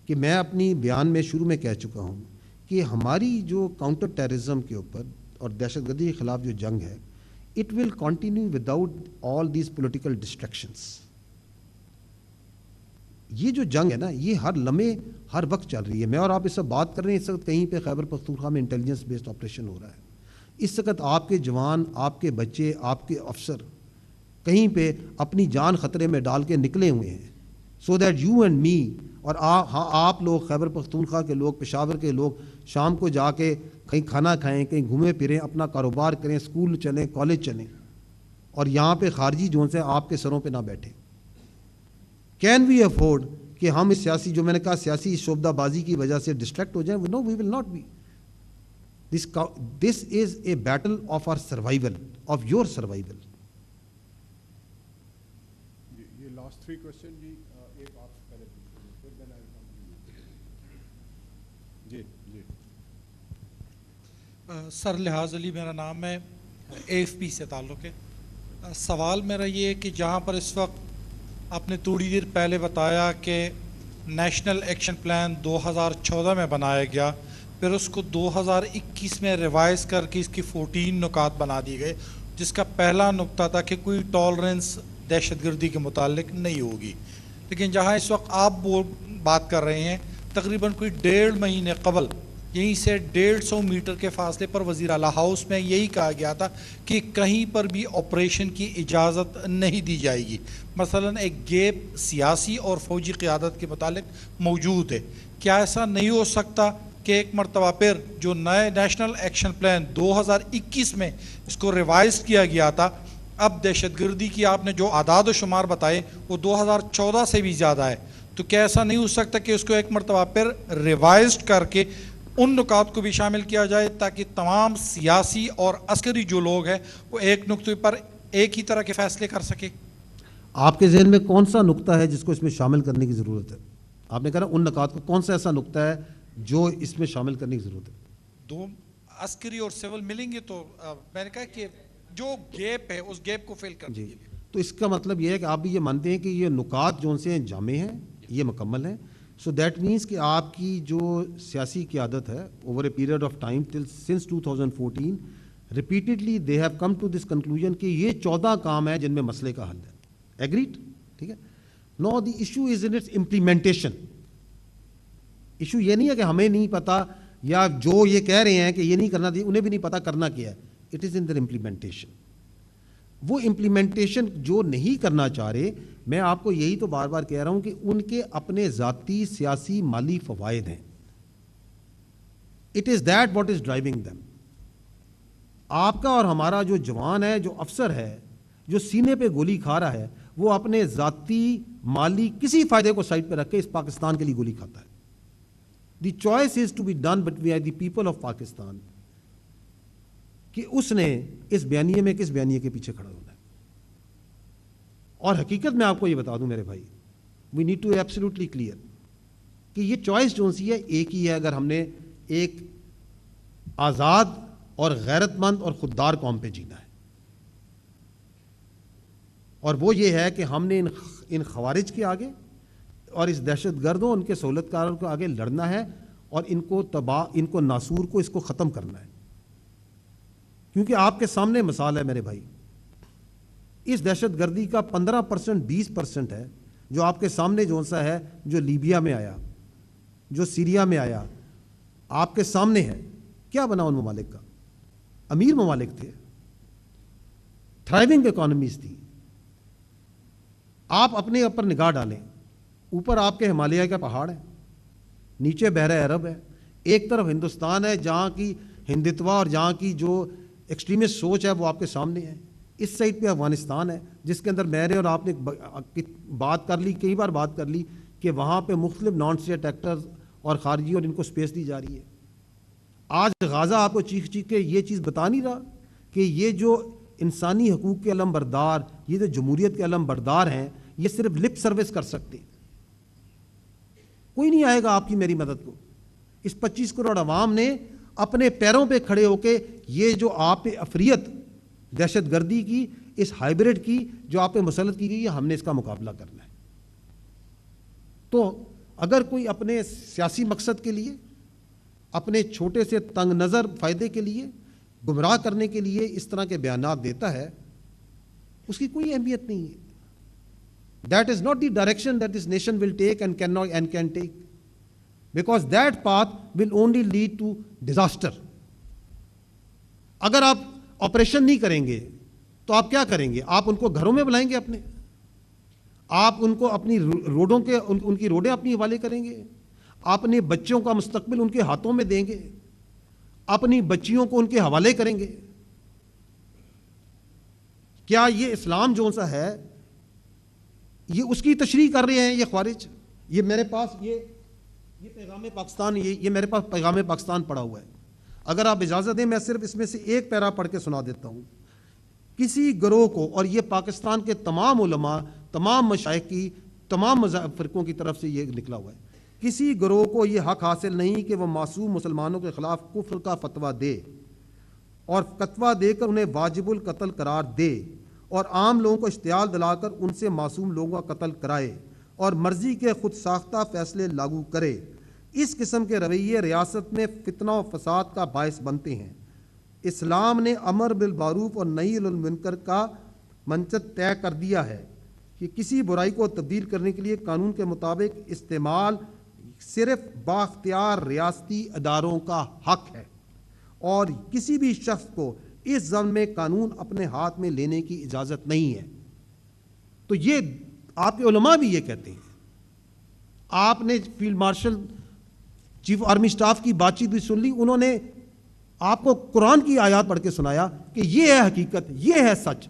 کہ میں اپنی بیان میں شروع میں کہہ چکا ہوں کہ ہماری جو کاؤنٹر ٹیررزم کے اوپر اور دہشت گردی کے خلاف جو جنگ ہے, it will continue without all these political distractions. یہ جو جنگ ہے نا, یہ ہر لمحے ہر وقت چل رہی ہے. میں اور آپ اس سے بات کر رہے ہیں, اس وقت کہیں پہ خیبر پختونخوا میں انٹیلیجنس بیسڈ آپریشن ہو رہا ہے. اس وقت آپ کے جوان, آپ کے بچے, آپ کے افسر کہیں پہ اپنی جان خطرے میں ڈال کے نکلے ہوئے ہیں, so that you and me اور آپ لوگ, خیبر پختونخوا کے لوگ, پشاور کے لوگ شام کو جا کے کہیں کھانا کھائیں, کہیں گھومیں پھریں, اپنا کاروبار کریں, اسکول چلیں, کالج چلیں, اور یہاں پہ خارجی جو سے آپ کے سروں پہ نہ بیٹھیں. کین وی افورڈ کہ ہم اس سیاسی, جو میں نے کہا سیاسی شعبدہ بازی کی وجہ سے ڈسٹریکٹ ہو جائیں؟ No, we will not be. This is a battle of our survival, of your survival. یہ لاسٹ 3 کوشچن جی, ایک آپ سے پہلے پھر دین آئی ول کم ٹو یو. جی سر لحاظ علی میرا نام ہے, AFP سے تعلق ہے. سوال میرا یہ ہے کہ جہاں پر اس وقت آپ نے تھوڑی دیر پہلے بتایا کہ نیشنل ایکشن پلان 2014 میں بنایا گیا، پھر اس کو 2021 میں ریوائز کر کے اس کی 14 نکات بنا دی گئے، جس کا پہلا نقطہ تھا کہ کوئی ٹالرنس دہشت گردی کے متعلق نہیں ہوگی. لیکن جہاں اس وقت آپ بات کر رہے ہیں، تقریباً کوئی 1.5 مہینے قبل یہیں سے 150 میٹر کے فاصلے پر وزیر اعلیٰ ہاؤس میں یہی کہا گیا تھا کہ کہیں پر بھی آپریشن کی اجازت نہیں دی جائے گی. مثلاً ایک گیپ سیاسی اور فوجی قیادت کے متعلق موجود ہے. کیا ایسا نہیں ہو سکتا کہ ایک مرتبہ پھر جو نئے نیشنل ایکشن پلان 2021 میں اس کو ریوائز کیا گیا تھا، اب دہشت گردی کی آپ نے جو اعداد و شمار بتائے وہ 2014 سے بھی زیادہ ہے، تو کیا ایسا نہیں ہو سکتا کہ اس کو ایک مرتبہ پھر ریوائزڈ کر کے ان نکات کو بھی شامل کیا جائے تاکہ تمام سیاسی اور عسکری جو لوگ ہیں وہ ایک نقطے پر ایک ہی طرح کے فیصلے کر سکے؟ آپ کے ذہن میں کون سا نقطہ ہے جس کو اس میں شامل کرنے کی ضرورت ہے؟ آپ نے کہا ان نکات کو، کون سا ایسا نقطہ ہے جو اس میں شامل کرنے کی ضرورت ہے؟ دو عسکری اور سول ملیں گے تو میں نے کہا کہ جو گیپ ہے اس گیپ کو فل کرنے کے لیے. تو اس کا مطلب یہ ہے کہ آپ بھی یہ مانتے ہیں کہ یہ نکات جو سے جامع ہیں، یہ مکمل ہیں. سو دیٹ مینس کہ آپ کی جو سیاسی قیادت ہے over a period of time since 2014 repeatedly they have come to this conclusion کہ یہ 14 کام ہیں جن میں مسئلے کا حل ہے. ایگریڈ؟ ٹھیک ہے. No the issue is in its implementation. Issue یہ نہیں ہے کہ ہمیں نہیں پتا یا جو یہ کہہ رہے ہیں کہ یہ نہیں کرنا چاہیے انہیں بھی نہیں پتا کرنا کیا ہے. It is in the implementation. وہ امپلیمنٹیشن جو نہیں کرنا چاہ رہے، میں آپ کو یہی تو بار بار کہہ رہا ہوں کہ ان کے اپنے ذاتی سیاسی مالی فوائد ہیں. It is that what is driving them. آپ کا اور ہمارا جو جوان ہے، جو افسر ہے، جو سینے پہ گولی کھا رہا ہے، وہ اپنے ذاتی مالی کسی فائدے کو سائڈ پہ رکھ کے اس پاکستان کے لیے گولی کھاتا ہے. The choice is to be done between the people of Pakistan کہ اس نے اس بیانیے میں کس بیانیے کے پیچھے کھڑا ہونا ہے. اور حقیقت میں آپ کو یہ بتا دوں میرے بھائی، we need to absolutely clear کہ یہ چوائس جو سی ہے ایک ہی ہے اگر ہم نے ایک آزاد اور غیرت مند اور خوددار قوم پہ جینا ہے. اور وہ یہ ہے کہ ہم نے ان خوارج کے آگے اور اس دہشت گردوں ان کے سہولت کاروں کے آگے لڑنا ہے اور ان کو ناسور کو اس کو ختم کرنا ہے. کیونکہ آپ کے سامنے مثال ہے میرے بھائی، اس دہشت گردی کا 15% 20% ہے جو آپ کے سامنے جو سا ہے، جو لیبیا میں آیا، جو سیریا میں آیا، آپ کے سامنے ہے. کیا بنا ان ممالک کا؟ امیر ممالک تھے، تھرائیونگ اکانومیز تھی. آپ اپنے اوپر نگاہ ڈالیں، اوپر آپ کے ہمالیہ کا پہاڑ ہے، نیچے بحر عرب ہے، ایک طرف ہندوستان ہے جہاں کی ہندتوا اور جہاں کی جو ایکسٹریمسٹ سوچ ہے وہ آپ کے سامنے ہے. اس سائڈ پہ افغانستان ہے جس کے اندر میرے اور آپ نے بات کر لی، کئی بار بات کر لی کہ وہاں پہ مختلف نان اسٹیٹ ایکٹرز اور خارجی اور ان کو سپیس دی جا رہی ہے. آج غازہ آپ کو چیخ کے یہ چیز بتا نہیں رہا کہ یہ جو انسانی حقوق کے علم بردار، یہ جو جمہوریت کے علم بردار ہیں، یہ صرف لپ سروس کر سکتے. کوئی نہیں آئے گا آپ کی میری مدد کو. اس 25 کروڑ عوام نے اپنے پیروں پہ کھڑے ہو کے یہ جو آپ پہ افریت دہشت گردی کی، اس ہائیبرڈ کی جو آپ پہ مسلط کی گئی ہے، ہم نے اس کا مقابلہ کرنا ہے. تو اگر کوئی اپنے سیاسی مقصد کے لیے، اپنے چھوٹے سے تنگ نظر فائدے کے لیے، گمراہ کرنے کے لیے اس طرح کے بیانات دیتا ہے، اس کی کوئی اہمیت نہیں ہے. That is not the direction that this nation will take and can take, because that path will only lead to disaster. اگر آپ آپریشن نہیں کریں گے تو آپ کیا کریں گے؟ آپ ان کو گھروں میں بلائیں گے اپنے، آپ ان کو اپنی روڈوں کے ان کی روڈیں اپنی حوالے کریں گے، اپنے بچوں کا مستقبل ان کے ہاتھوں میں دیں گے، اپنی بچیوں کو ان کے حوالے کریں گے. کیا یہ اسلام جو سا ہے یہ اس کی تشریح کر رہے ہیں یہ خوارج؟ یہ میرے پاس یہ پیغام پاکستان، یہ میرے پاس پیغام پاکستان پڑا ہوا ہے. اگر آپ اجازت دیں میں صرف اس میں سے ایک پیرا پڑھ کے سنا دیتا ہوں. کسی گروہ کو، اور یہ پاکستان کے تمام علماء، تمام مشائخ کی، تمام فرقوں کی طرف سے یہ نکلا ہوا ہے، کسی گروہ کو یہ حق حاصل نہیں کہ وہ معصوم مسلمانوں کے خلاف کفر کا فتویٰ دے اور فتویٰ دے کر انہیں واجب القتل قرار دے اور عام لوگوں کو اشتعال دلا کر ان سے معصوم لوگوں کا قتل کرائے اور مرضی کے خود ساختہ فیصلے لاگو کرے۔ اس قسم کے رویے ریاست میں فتنہ و فساد کا باعث بنتے ہیں۔ اسلام نے امر بالمعروف اور نہی عن المنکر کا منشد طے کر دیا ہے کہ کسی برائی کو تبدیل کرنے کے لیے قانون کے مطابق استعمال صرف بااختیار ریاستی اداروں کا حق ہے، اور کسی بھی شخص کو اس ضمن میں قانون اپنے ہاتھ میں لینے کی اجازت نہیں ہے۔ تو یہ آپ کے علماء بھی یہ کہتے ہیں۔ آپ نے field marshal chief army staff کی بات چیت بھی سن لی، انہوں نے آپ کو قرآن کی آیات پڑھ کے سنایا کہ یہ ہے حقیقت، یہ ہے سچ۔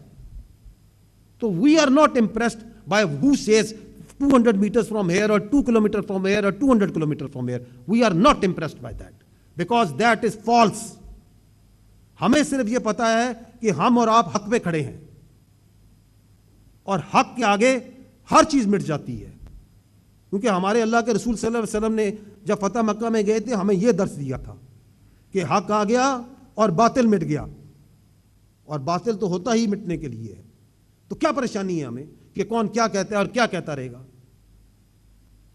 تو we are not impressed by who says 200 meters from here or 2 kilometers from here or 200 kilometers from here. We are not impressed by that because that is false. ہمیں صرف یہ پتا ہے کہ ہم اور آپ حق پہ کھڑے ہیں، اور حق کے آگے ہر چیز مٹ جاتی ہے، کیونکہ ہمارے اللہ کے رسول صلی اللہ علیہ وسلم نے جب فتح مکہ میں گئے تھے ہمیں یہ درس دیا تھا کہ حق آ گیا اور باطل مٹ گیا، اور باطل تو ہوتا ہی مٹنے کے لیے ہے۔ تو کیا پریشانی ہے ہمیں کہ کون کیا کہتا ہے اور کیا کہتا رہے گا؟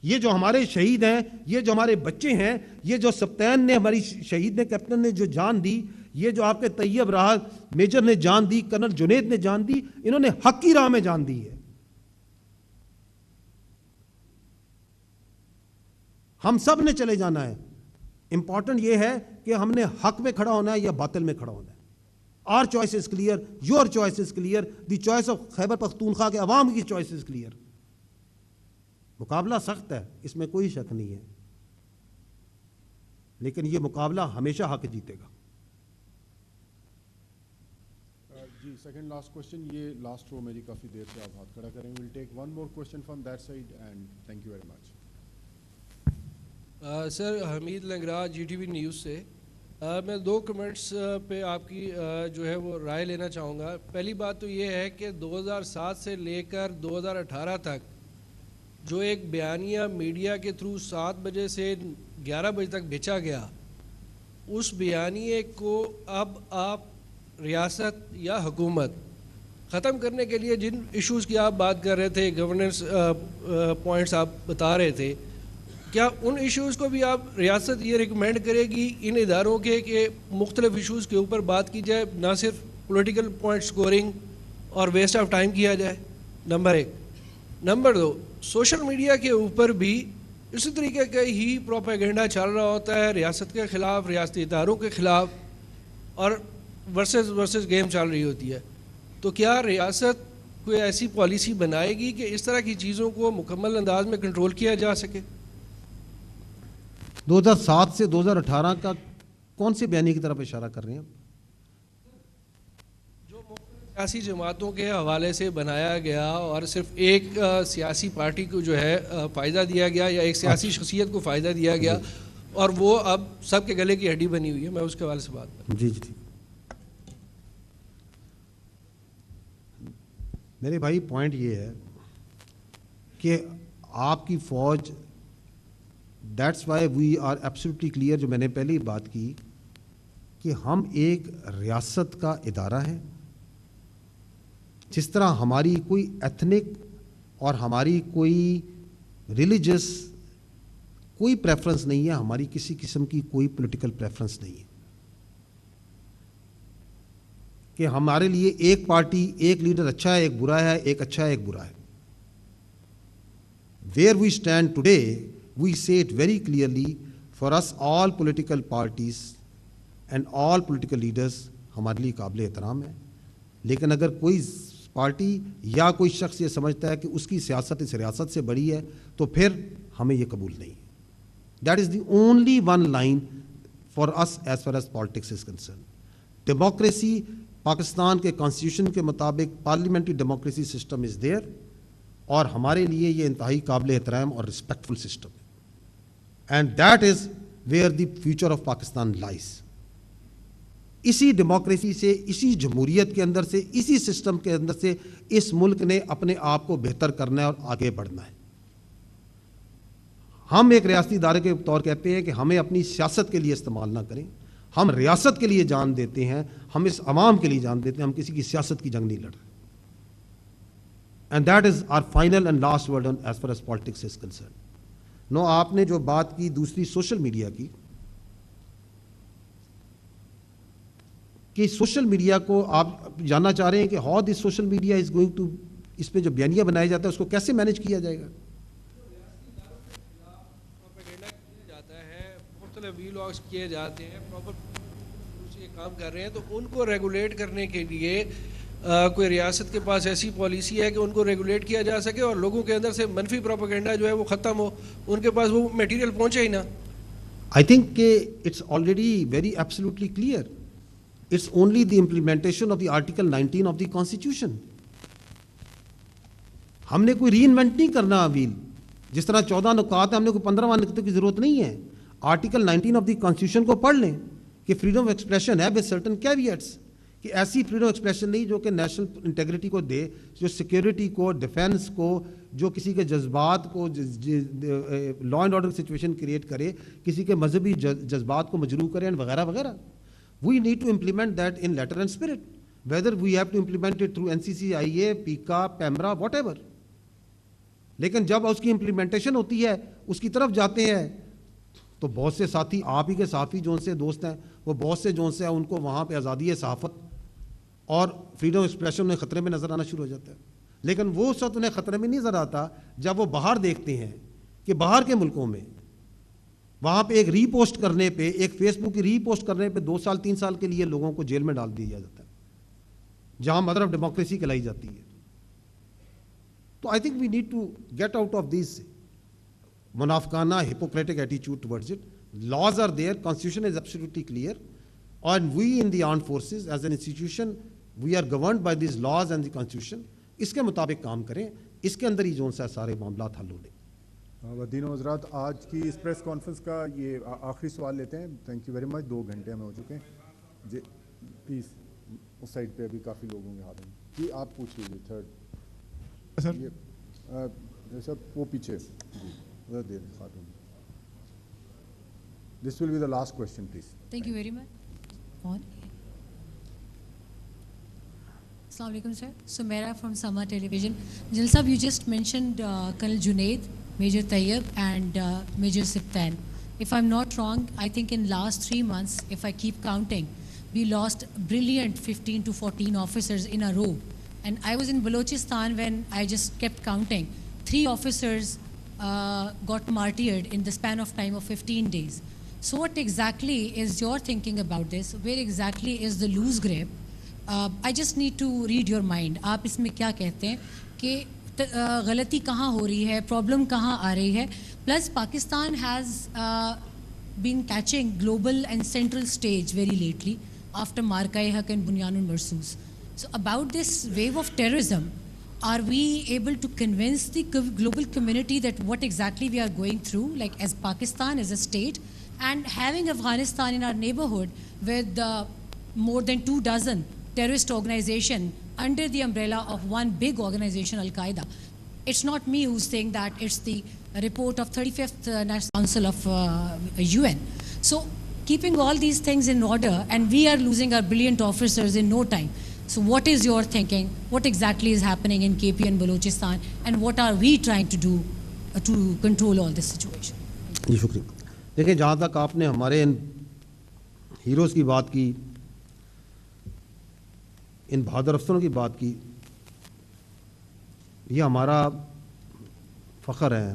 یہ جو ہمارے شہید ہیں، یہ جو ہمارے بچے ہیں، یہ جو سبتین نے، ہماری شہید نے، کیپٹن نے جو جان دی، یہ جو آپ کے طیب راحت میجر نے جان دی، کرنل جنید نے جان دی، انہوں نے حق کی راہ میں جان دی ہے۔ ہم سب نے چلے جانا ہے، امپورٹنٹ یہ ہے کہ ہم نے حق میں کھڑا ہونا ہے یا باطل میں کھڑا ہونا ہے۔ Our choice is clear, your choice is clear, the choice of Khyber Pakhtunkhwa کے عوام کی choice is clear۔ مقابلہ سخت ہے، اس میں کوئی شک نہیں ہے، لیکن یہ مقابلہ ہمیشہ حق جیتے گا۔ جی سیکنڈ لاسٹ کوشچن، یہ لاسٹ رو میری کافی دیر سے آپ ہاتھ کھڑا کریں، we'll take one more question from that side and thank you very much۔ Sir Hameed لنگراج جی ٹی وی نیوز سے، میں 2 کمنٹس پہ آپ کی جو ہے وہ رائے لینا چاہوں گا۔ پہلی بات تو یہ ہے کہ 2007 سے لے کر 2018 تک جو ایک بیانیہ میڈیا کے تھرو 7 بجے سے 11 بجے تک بھیجا گیا، اس بیانیے کو اب آپ ریاست یا حکومت ختم کرنے کے لیے جن ایشوز کی آپ بات کر رہے تھے، گورننس پوائنٹس آپ بتا رہے تھے، کیا ان ایشوز کو بھی آپ ریاست یہ ریکمینڈ کرے گی ان اداروں کے کہ مختلف ایشوز کے اوپر بات کی جائے، نہ صرف پولیٹیکل پوائنٹ سکورنگ اور ویسٹ آف ٹائم کیا جائے؟ نمبر 1۔ نمبر 2، سوشل میڈیا کے اوپر بھی اسی طریقے کا ہی پروپیگنڈا چل رہا ہوتا ہے ریاست کے خلاف، ریاستی اداروں کے خلاف، اور ورسز گیم چل رہی ہوتی ہے۔ تو کیا ریاست کوئی ایسی پالیسی بنائے گی کہ اس طرح کی چیزوں کو مکمل انداز میں کنٹرول کیا جا سکے؟ 2007 سے 2018 کا کون سے بیانیے کی طرف اشارہ کر رہے ہیں؟ جو سیاسی جماعتوں کے حوالے سے بنایا گیا اور صرف ایک سیاسی پارٹی کو جو ہے فائدہ دیا گیا، یا ایک سیاسی شخصیت کو فائدہ دیا گیا، اور وہ اب سب کے گلے کی ہڈی بنی ہوئی ہے۔ میں اس کے حوالے سے بات کروں۔ جی جی، میرے بھائی پوائنٹ یہ ہے کہ آپ کی فوج، that's why we are absolutely clear, جو میں نے پہلے ہی بات کی کہ ہم ایک ریاست کا ادارہ ہے۔ جس طرح ہماری کوئی ایتھنک اور ہماری کوئی ریلیجس کوئی پریفرنس نہیں ہے، ہماری کسی قسم کی کوئی پولیٹیکل پریفرنس نہیں ہے کہ ہمارے لیے ایک پارٹی، ایک لیڈر اچھا ہے، ایک برا ہے، ایک اچھا ہے، ایک برا ہے۔ Where we stand today, we say it very clearly, for us all political parties and all political leaders ہمارے لیے قابل احترام ہے، لیکن اگر کوئی پارٹی یا کوئی شخص یہ سمجھتا ہے کہ اس کی سیاست اس ریاست سے بڑی ہے تو پھر ہمیں یہ قبول نہیں ہے۔ That is the only one line for us as far as politics is concerned. Democracy Pakistan کے کانسٹیٹیوشن کے مطابق parliamentary democracy system is there, اور ہمارے لیے یہ انتہائی قابل احترام اور رسپیکٹفل سسٹم ہے، and that is where the future of Pakistan لائز۔ اسی ڈیموکریسی سے، اسی جمہوریت کے اندر سے، اسی سسٹم کے اندر سے اس ملک نے اپنے آپ کو بہتر کرنا ہے اور آگے بڑھنا ہے۔ ہم ایک ریاستی ادارے کے طور کہتے ہیں کہ ہمیں اپنی سیاست کے لیے استعمال نہ کریں، ہم ریاست کے لیے جان دیتے ہیں، ہم اس عوام کے لیے جان دیتے ہیں، ہم کسی کی سیاست کی جنگ نہیں لڑ رہے۔ And that is our final and last word on as far as politics is concerned. No, آپ نے جو بات کی دوسری سوشل میڈیا کی, کہ سوشل میڈیا کو آپ جاننا چاہ رہے ہیں کہ how this social media is going to, اس پہ جو بیانیہ بنایا جاتا ہے اس کو کیسے مینیج کیا جائے گا. مختلف ویلاگس کیے جاتے ہیں, پراپر کام کر رہے ہیں, تو ان کو ریگولیٹ کرنے کے لیے کوئی ریاست کے پاس ایسی پالیسی ہے کہ ان کو ریگولیٹ کیا جا سکے اور لوگوں کے اندر سے منفی پروپیگنڈا جو ہے وہ ختم ہو, ان کے پاس وہ میٹیریل پہنچے ہی نا. I think it's already very absolutely clear. It's only the implementation of the Article 19 of the Constitution. ہم نے کوئی ری انوینٹ نہیں کرنا ویل. جس طرح 14 نکات ہیں, ہم نے کوئی 15واں نکتے کی ضرورت نہیں ہے. آرٹیکل 19 آف دی کانسٹیٹیوشن کو پڑھ لیں کہ فریڈم آف ایکسپریشن ہے ود سرٹن کیویٹس, کہ ایسی فریڈم آف ایکسپریشن نہیں جو کہ نیشنل انٹیگریٹی کو دے, جو سیکیورٹی کو, ڈیفینس کو, جو کسی کے جذبات کو, law and order situation create کرے, کسی کے مذہبی جذبات کو مجروح کرے, وغیرہ وغیرہ. We need to implement that in letter and spirit, whether we have to implement it through NCCIA, PECA, PEMRA, whatever. لیکن جب اس کی امپلیمنٹیشن ہوتی ہے, اس کی طرف جاتے ہیں, تو بہت سے ساتھی, آپ ہی کے صحافی جو ان سے دوست ہیں, وہ بہت سے جو سے ان کو وہاں پہ آزادی صحافت اور فریڈم ایکسپریشن میں خطرے میں نظر آنا شروع ہو جاتا ہے. لیکن وہ اس وقت انہیں خطرے میں نہیں نظر آتا جب وہ باہر دیکھتے ہیں کہ باہر کے ملکوں میں وہاں پہ ایک ری پوسٹ کرنے پہ, ایک فیس بک کی ری پوسٹ کرنے پہ 2 سال 3 سال کے لیے لوگوں کو جیل میں ڈال دیا جاتا ہے, جہاں مدر آف ڈیموکریسی کہلائی جاتی ہے. تو I think we need to get out of these منافقانہ hypocritic attitude towards it. Laws are there, constitution is absolutely clear, and we in the armed forces as an institution, we are governed by these laws and the constitution. اس کے مطابق کام کریں, اس کے اندر ہی جو سا سارے معاملات حل ہو لیں. وزیر و حضرات, آج کی اس پریس کانفرنس کا یہ آخری سوال لیتے ہیں. Thank you very much. 2 گھنٹے ہمیں ہو چکے ہیں. جی پلیز, اس سائڈ پہ ابھی کافی لوگوں کے ہاتھ میں. جی آپ پوچھ لیجیے. تھرڈ سر, وہ پیچھے. جی This will be the last question, please. Thank you very much. On. Assalamu alaikum, sir. Sumaira from Sama Television. General Sahab, you just mentioned Colonel Junaid, Major Tayyab, and Major Siptan. If I'm not wrong, I think in last 3 months, if I keep counting, we lost brilliant 15 to 14 officers in a row. And I was in Balochistan when I just kept counting. 3 officers got martyred in the span of time of 15 days. So what exactly is your thinking about this? Where exactly is the loose grip? I just need to read your mind. آپ اس میں کیا کہتے ہیں کہ غلطی کہاں ہو رہی ہے, پرابلم کہاں آ رہی ہے. Plus Pakistan has been catching global and central stage very lately after Marka-e Haq and Bunyan al-Marsus. So about this wave of terrorism, are we able to convince the global community that what exactly we are going through, like as Pakistan as a state, and having Afghanistan in our neighborhood with more than 24 terrorist organization under the umbrella of one big organization, Al-Qaeda. It's not me who's saying that, it's the report of 35th National Council of UN. So keeping all these things in order, and we are losing our brilliant officers in no time. So what is your thinking? What exactly is happening in KP and Balochistan, and what are we trying to do to control all this situation? جی شکریہ. دیکھیں, جہاں تک آپ نے ہمارے ان heroes کی بات کی, ان بہادر افسروں کی بات کی, یہ ہمارا فخر ہے.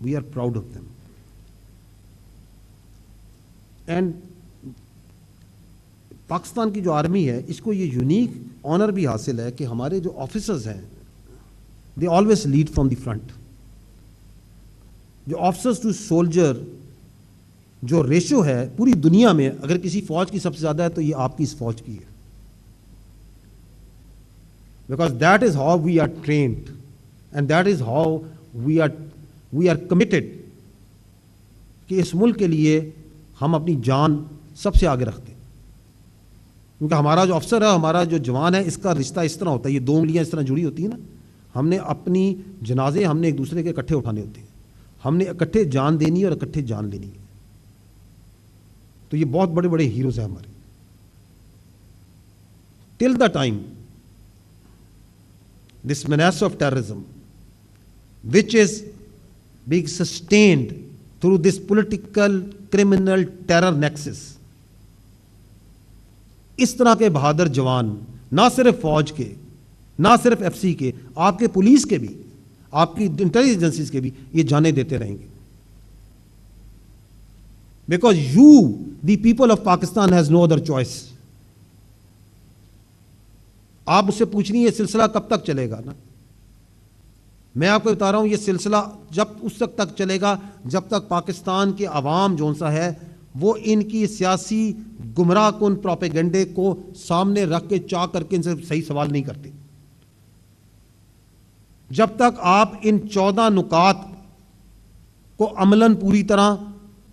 We are proud of them. And Pakistan کی جو آرمی ہے, اس کو یہ یونیک آنر بھی حاصل ہے کہ ہمارے جو آفیسرز ہیں, they always lead from the front. جو آفیسرز ٹو سولجر جو ریشو ہے پوری دنیا میں, اگر کسی فوج کی سب سے زیادہ ہے تو یہ آپ کی اس فوج کی ہے. Because that is how we are trained, and that is how we are committed, کہ اس ملک کے لیے ہم اپنی جان سب سے آگے رکھتے ہیں. کیونکہ ہمارا جو افسر ہے, ہمارا جو جوان ہے, اس کا رشتہ اس طرح ہوتا ہے, یہ 2 انگلیاں اس طرح جڑی ہوتی ہیں نا. ہم نے اپنی جنازے ہم نے ایک دوسرے کے اکٹھے اٹھانے ہوتے ہیں. ہم نے اکٹھے جان دینی اور اکٹھے جان لینی ہے. تو یہ بہت بڑے بڑے ہیروز ہیں ہمارے. Till the time this menace of terrorism, which is being sustained through this political criminal terror nexus. اس طرح کے بہادر جوان نہ صرف فوج کے، نہ صرف ایف سی کے، آپ کے پولیس کے بھی، آپ کی انٹیلیجنس ایجنسیز کے بھی یہ جانیں دیتے رہیں گے. Because you the people of Pakistan has no other choice. آپ مجھ سے پوچھ رہی ہیں یہ سلسلہ کب تک چلے گا نا، میں آپ کو بتا رہا ہوں یہ سلسلہ جب اس وقت تک چلے گا جب تک پاکستان کے عوام جو سا ہے وہ ان کی سیاسی گمراہ کن پروپیگنڈے کو سامنے رکھ کے چاہ کر کے ان سے صحیح سوال نہیں کرتے. جب تک آپ ان 14 نکات کو عملاً پوری طرح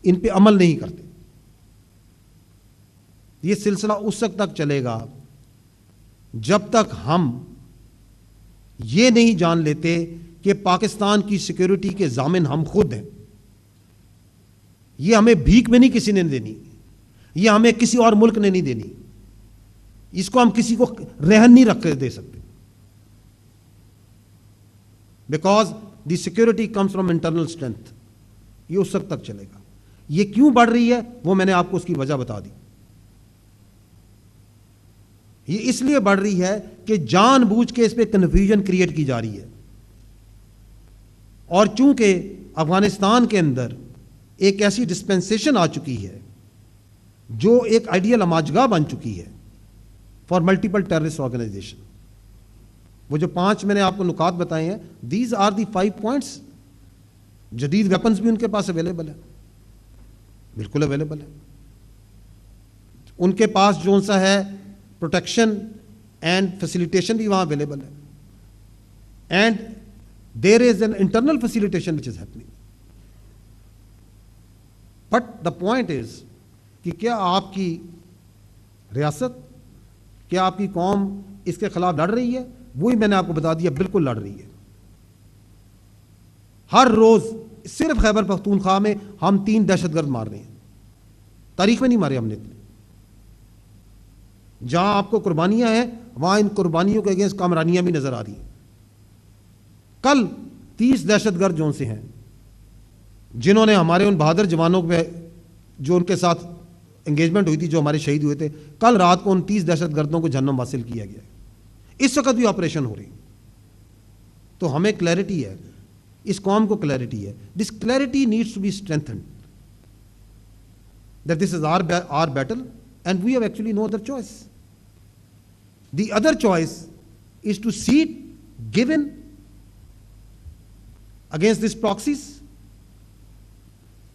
ان پہ عمل نہیں کرتے، یہ سلسلہ اس وقت تک چلے گا جب تک ہم یہ نہیں جان لیتے کہ پاکستان کی سیکیورٹی کے ضامن ہم خود ہیں. یہ ہمیں بھیک میں نہیں کسی نے دینی، یہ ہمیں کسی اور ملک نے نہیں دینی، اس کو ہم کسی کو رہن نہیں رکھ دے سکتے. Because the security comes from internal strength. یہ اس وقت تک چلے گا. یہ کیوں بڑھ رہی ہے وہ میں نے آپ کو اس کی وجہ بتا دی. یہ اس لیے بڑھ رہی ہے کہ جان بوجھ کے اس پہ کنفیوژن کریٹ کی جا رہی ہے. اور چونکہ افغانستان کے اندر ایک ایسی ڈسپینسیشن آ چکی ہے جو ایک آئیڈیل اماجگاہ بن چکی ہے فار ملٹیپل ٹیررسٹ آرگنائزیشن. وہ جو 5 میں نے آپ کو نکات بتائے ہیں، دیز آر دی 5 پوائنٹس. جدید ویپنز بھی ان کے پاس اویلیبل ہے، بالکل اویلیبل ہے. ان کے پاس جو سا ہے پروٹیکشن اینڈ فیسیلیٹیشن بھی وہاں اویلیبل ہے. And there is an internal facilitation which is happening. But the point is کہ کیا آپ کی ریاست، کیا آپ کی قوم اس کے خلاف لڑ رہی ہے؟ وہی میں نے آپ کو بتا دیا، بالکل لڑ رہی ہے. ہر روز صرف خیبر پختونخوا میں ہم 3 دہشت گرد مار رہے ہیں. تاریخ میں نہیں مارے ہم نے اتنے. جہاں آپ کو قربانیاں ہیں وہاں ان قربانیوں کے اگینسٹ کامرانیاں بھی نظر آ رہی ہیں. کل 30 دہشت گرد جو سے ہیں جنہوں نے ہمارے ان بہادر جوانوں پہ جو ان کے ساتھ انگیجمنٹ ہوئی تھی، جو ہمارے شہید ہوئے تھے، کل رات کو ان 30 دہشت گردوں کو جہنم حاصل کیا گیا ہے. اس وقت بھی آپریشن ہو رہی. تو ہمیں کلیئرٹی ہے، اس قوم کو کلیئرٹی ہے. This clarity needs to be strengthened that this is our battle and we have actually no other choice. The other choice is to set given against this proxies.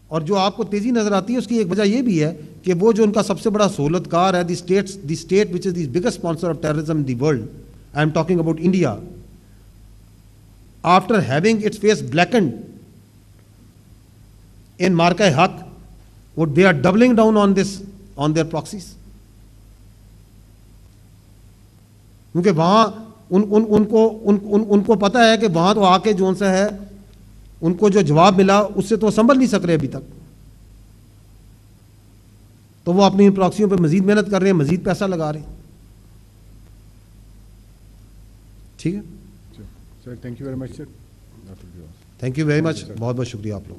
اور جو آپ کو تیزی نظر آتی ہے اس کی ایک وجہ یہ بھی ہے کہ وہ جو ان کا سب سے بڑا سہولت کار ہے، the state which is the biggest sponsor of terrorism in the world, I am talking about India, after having its face blackened in Marka Haq, وہ they are doubling down on this on their proxies. کیونکہ وہاں ان کو پتہ ہے کہ وہاں تو آ کے جو سا ہے ان کو جو جواب ملا اس سے تو سنبھل نہیں سک رہے ابھی تک. تو وہ اپنی پراکسیوں پہ مزید محنت کر رہے ہیں، مزید پیسہ لگا رہے ہیں. ٹھیک ہے، sir thank you very much sir. Thank you very much. بہت بہت شکریہ آپ لوگ.